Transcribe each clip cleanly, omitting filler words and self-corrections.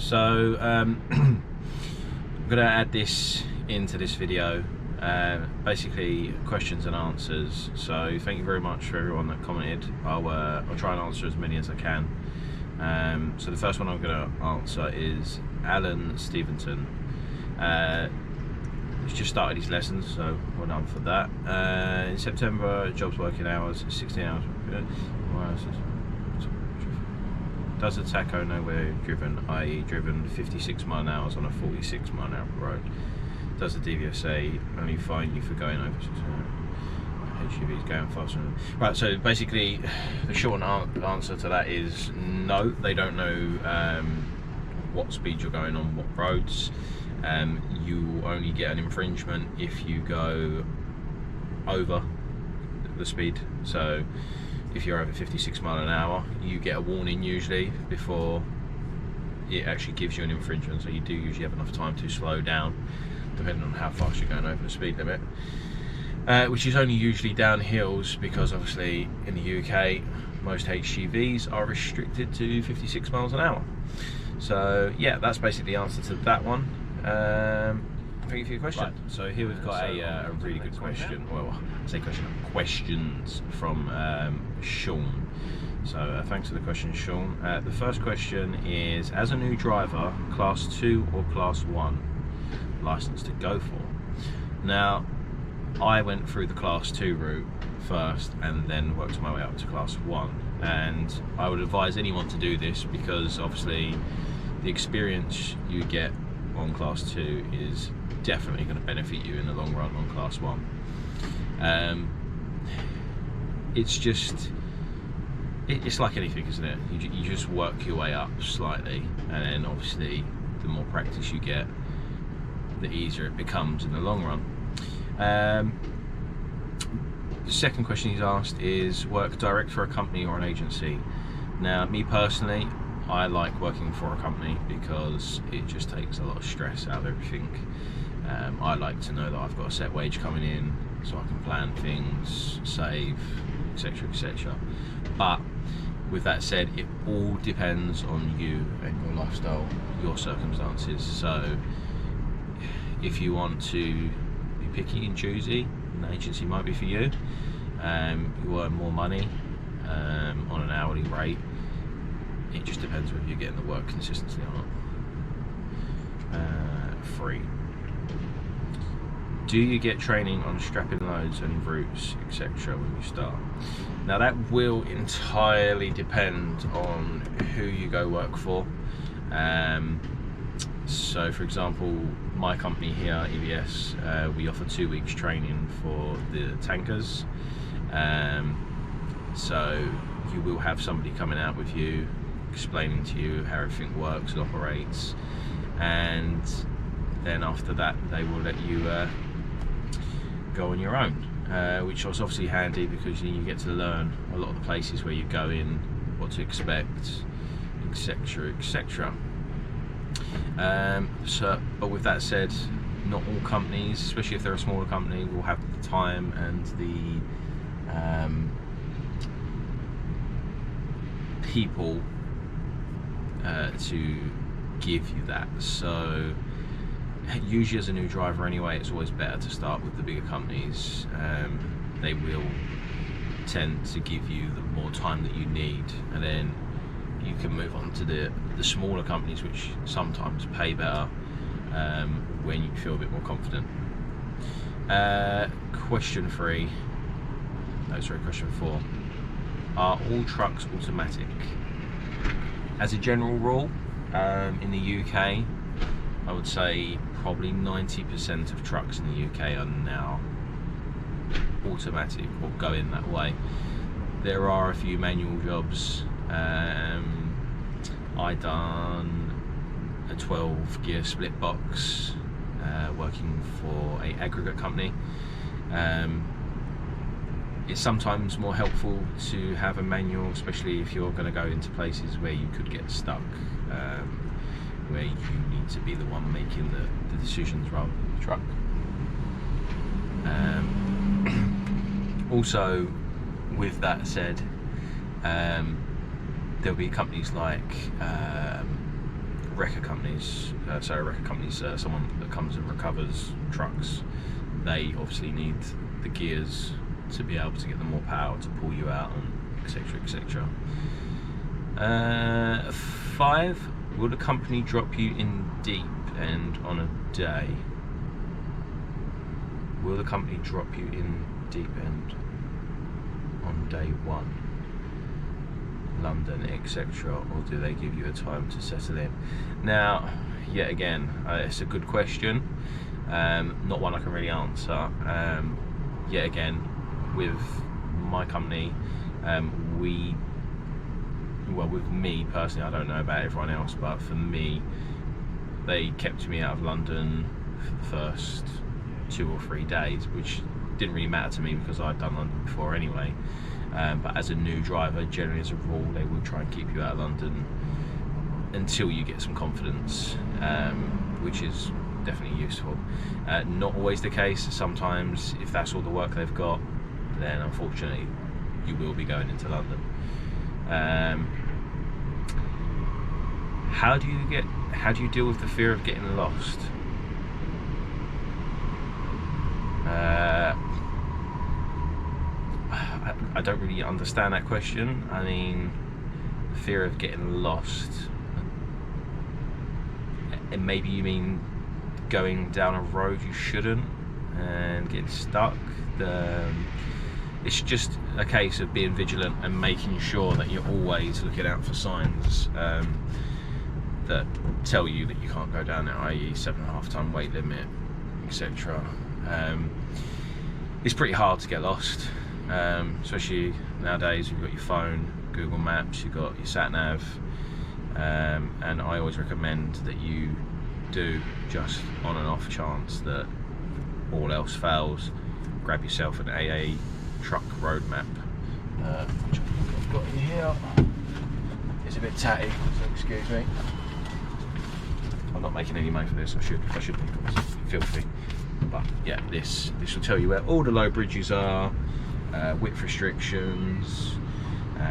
So I'm going to add this into this video, basically questions and answers. So thank you very much for everyone that commented. I'll try and answer as many as I can. So the first one I'm going to answer is Alan Stevenson. He's just started his lessons, so well done for that. In September, jobs working hours 16 hours. Does the tacho know where driven, i.e. driven 56 mile an hour on a 46 mile an hour road? Does the DVSA only fine you for going over HGV is going faster? Right, so basically the short answer to that is no, they don't know what speed you're going on what roads. You only get an infringement if you go over the speed. So if you're over 56 mile an hour, you get a warning usually before it actually gives you an infringement, so you do usually have enough time to slow down depending on how fast you're going over the speed limit, which is only usually down hills, because obviously in the UK most HGVs are restricted to 56 miles an hour. So yeah, that's basically the answer to that one. Thank you for your question. Right. So here we've got a really good question. Well, I say question, questions from Sean. So thanks for the question, Sean. The first question is, as a new driver, class 2 or class 1 license to go for? Now, I went through the class 2 route first and then worked my way up to class 1, and I would advise anyone to do this because obviously the experience you get on class 2 is definitely going to benefit you in the long run on class 1. It's just, it's like anything, isn't it? You just work your way up slightly, and then obviously the more practice you get, the easier it becomes in the long run. The second question he's asked is, work direct for a company or an agency? Now, me personally, I like working for a company because it just takes a lot of stress out of everything. I like to know that I've got a set wage coming in, so I can plan things, save, etc, etc. But with that said, it all depends on you and your lifestyle, your circumstances. So if you want to be picky and choosy, an agency might be for you. You earn more money on an hourly rate. It just depends whether you're getting the work consistently or not. 3. Do you get training on strapping loads and routes, etc. when you start? Now that will entirely depend on who you go work for. So for example, my company here, EBS, we offer 2 weeks training for the tankers. So you will have somebody coming out with you, explaining to you how everything works and operates, and then after that they will let you go on your own, which was obviously handy because you get to learn a lot of the places where you go in, what to expect, etc, etc. But with that said, not all companies, especially if they're a smaller company, will have the time and the people to give you that. So usually as a new driver anyway, it's always better to start with the bigger companies. They will tend to give you the more time that you need, and then you can move on to the smaller companies, which sometimes pay better when you feel a bit more confident. Question 4. Are all trucks automatic? As a general rule, in the UK, I would say probably 90% of trucks in the UK are now automatic or going that way. There are a few manual jobs. I done a 12 gear split box working for a aggregate company. It's sometimes more helpful to have a manual, especially if you're going to go into places where you could get stuck, where you need to be the one making the decisions rather than the truck. Also, with that said, there'll be companies like wrecker companies, someone that comes and recovers trucks, they obviously need the gears to be able to get the more power to pull you out, and etc, etc. 5, will the company drop you in deep end on a day? Will the company drop you in deep end on day 1? London, etc., or do they give you a time to settle in? Now, yet again, it's a good question, not one I can really answer. Yet again, with my company, with me personally, I don't know about everyone else, but for me, they kept me out of London for the first 2 or 3 days, which didn't really matter to me because I'd done London before anyway. But as a new driver, generally as a rule, they will try and keep you out of London until you get some confidence, which is definitely useful. Not always the case. Sometimes, if that's all the work they've got, then unfortunately you will be going into London. How do you deal with the fear of getting lost? I don't really understand that question. I mean, the fear of getting lost, and maybe you mean going down a road you shouldn't and getting stuck. It's just a case of being vigilant and making sure that you're always looking out for signs that tell you that you can't go down there, i.e. 7.5 ton weight limit, etc. It's pretty hard to get lost, especially nowadays. You've got your phone, Google Maps, you've got your sat nav, and I always recommend that you do, just on an off chance that all else fails, grab yourself an AA truck road map, which I've got in here. It's a bit tatty, so excuse me. I'm not making any money for this. I should be, filthy. But yeah, this will tell you where all the low bridges are, width restrictions,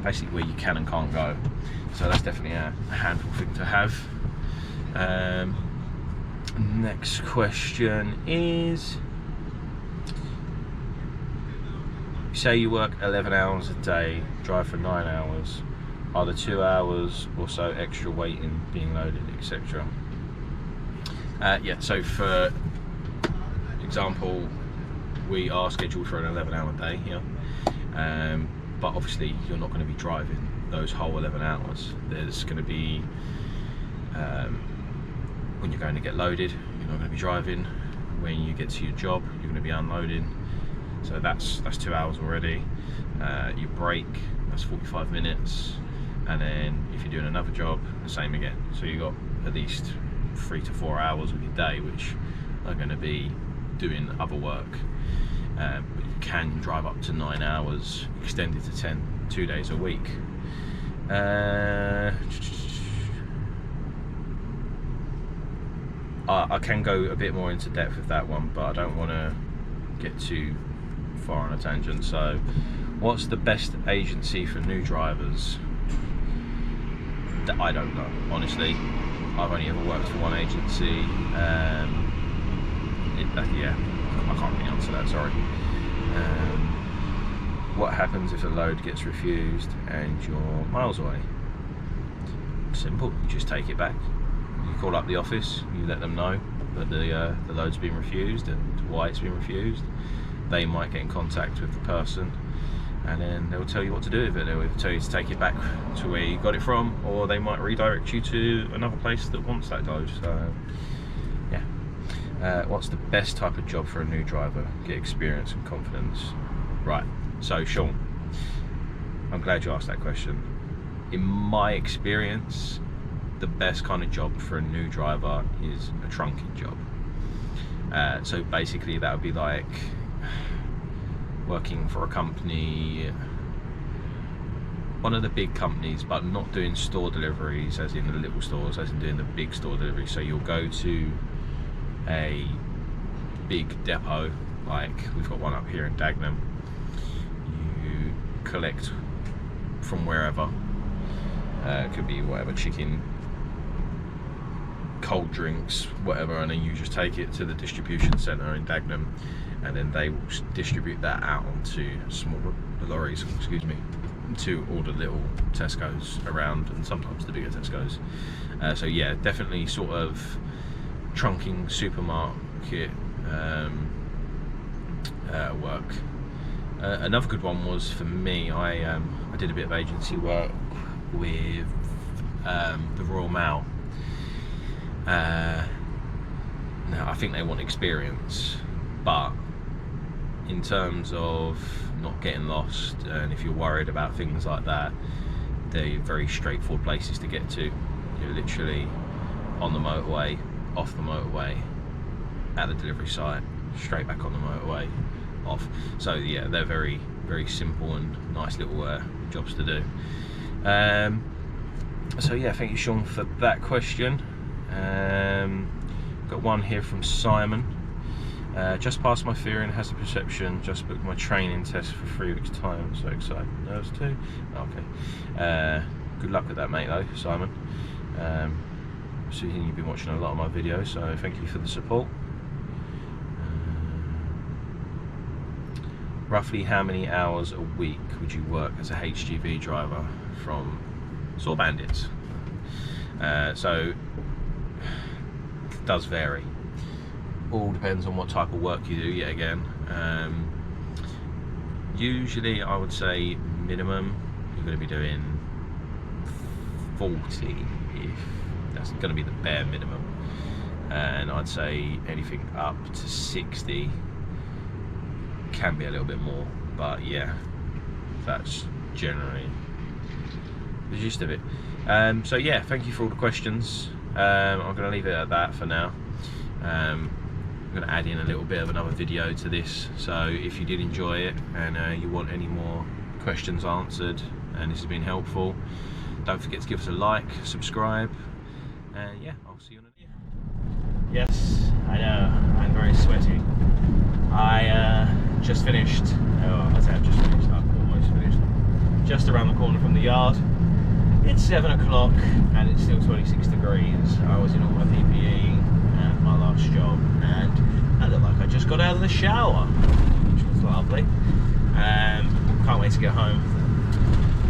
basically where you can and can't go. So that's definitely a handful thing to have. Next question is, say you work 11 hours a day, drive for 9 hours, are the 2 hours or so extra waiting, being loaded, etc.? Yeah, so for example, we are scheduled for an 11-hour day here, but obviously you're not going to be driving those whole 11 hours. There's going to be, when you're going to get loaded, you're not going to be driving. When you get to your job, you're going to be unloading. So that's 2 hours already. Your break, that's 45 minutes. And then if you're doing another job, the same again. So you've got at least 3 to 4 hours of your day which are going to be doing other work. But you can drive up to 9 hours, extended to 10, 2 days a week. I can go a bit more into depth with that one, but I don't want to get too far on a tangent. So, what's the best agency for new drivers? That I don't know, honestly. I've only ever worked for one agency. Yeah, I can't really answer that, sorry. What happens if a load gets refused and you're miles away? Simple, you just take it back. You call up the office, you let them know that the load's been refused and why it's been refused. They might get in contact with the person and then they'll tell you what to do with it. They'll either tell you to take it back to where you got it from, or they might redirect you to another place that wants that load. So yeah. What's the best type of job for a new driver? Get experience and confidence. Right, so Sean, I'm glad you asked that question. In my experience, the best kind of job for a new driver is a trunking job. So basically that would be like working for a company, one of the big companies, but not doing store deliveries as in the little stores, as in doing the big store deliveries. So you'll go to a big depot, like we've got one up here in Dagenham. You collect from wherever, it could be whatever, chicken, cold drinks, whatever, and then you just take it to the distribution centre in Dagenham, and then they will distribute that out onto small lorries, excuse me, to all the little Tesco's around, and sometimes the bigger Tesco's. So yeah, definitely sort of trunking supermarket work. Another good one was for me, I did a bit of agency work with the Royal Mail. Now I think they want experience, but in terms of not getting lost, and if you're worried about things like that, they're very straightforward places to get to. You're literally on the motorway, off the motorway, at the delivery site, straight back on the motorway, off. So yeah, they're very, very simple and nice little jobs to do. So yeah, thank you, Sean, for that question. Got one here from Simon. Just passed my theory and hazard perception, just booked my training test for 3 weeks time, so excited. Nerves too? Okay. Good luck with that, mate, though, Simon. Seeing you've been watching a lot of my videos, so thank you for the support. Roughly how many hours a week would you work as a HGV driver from Saw Bandits? So it does vary. All depends on what type of work you do, yet again. Usually I would say minimum you're going to be doing 40, if that's going to be the bare minimum, and I'd say anything up to 60 can be a little bit more, but yeah, that's generally the gist of it. So yeah, thank you for all the questions. I'm going to leave it at that for now. I'm going to add in a little bit of another video to this, so if you did enjoy it and you want any more questions answered and this has been helpful, don't forget to give us a like, subscribe, and yeah, I'll see you in a video. Yes, I know, I'm very sweaty. I just finished, oh, I say I've just finished, I've almost finished, just around the corner from the yard. It's 7 o'clock and it's still 26 degrees. I was in all my PPE at my last job, and I look like I just got out of the shower, which was lovely. Can't wait to get home,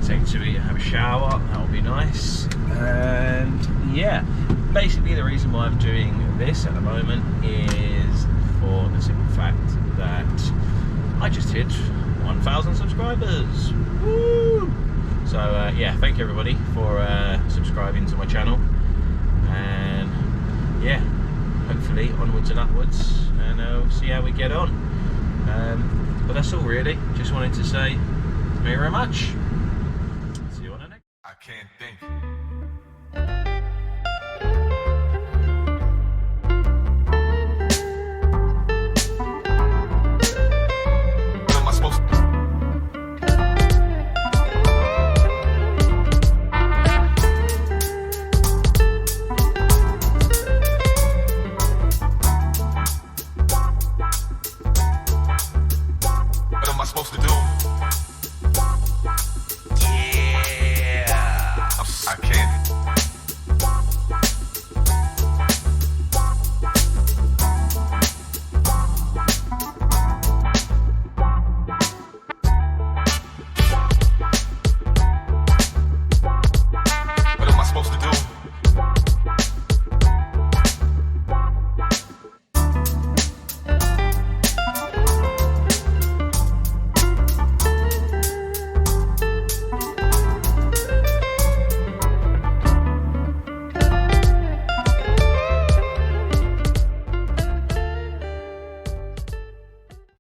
take to it, have a shower, that'll be nice. And yeah, basically the reason why I'm doing this at the moment is for the simple fact that I just hit 1,000 subscribers. Woo! So yeah, thank you everybody for subscribing to my channel, and yeah, hopefully onwards and upwards, and we'll see how we get on. But that's all really. Just wanted to say thank you very much. See you on the next. I can't think.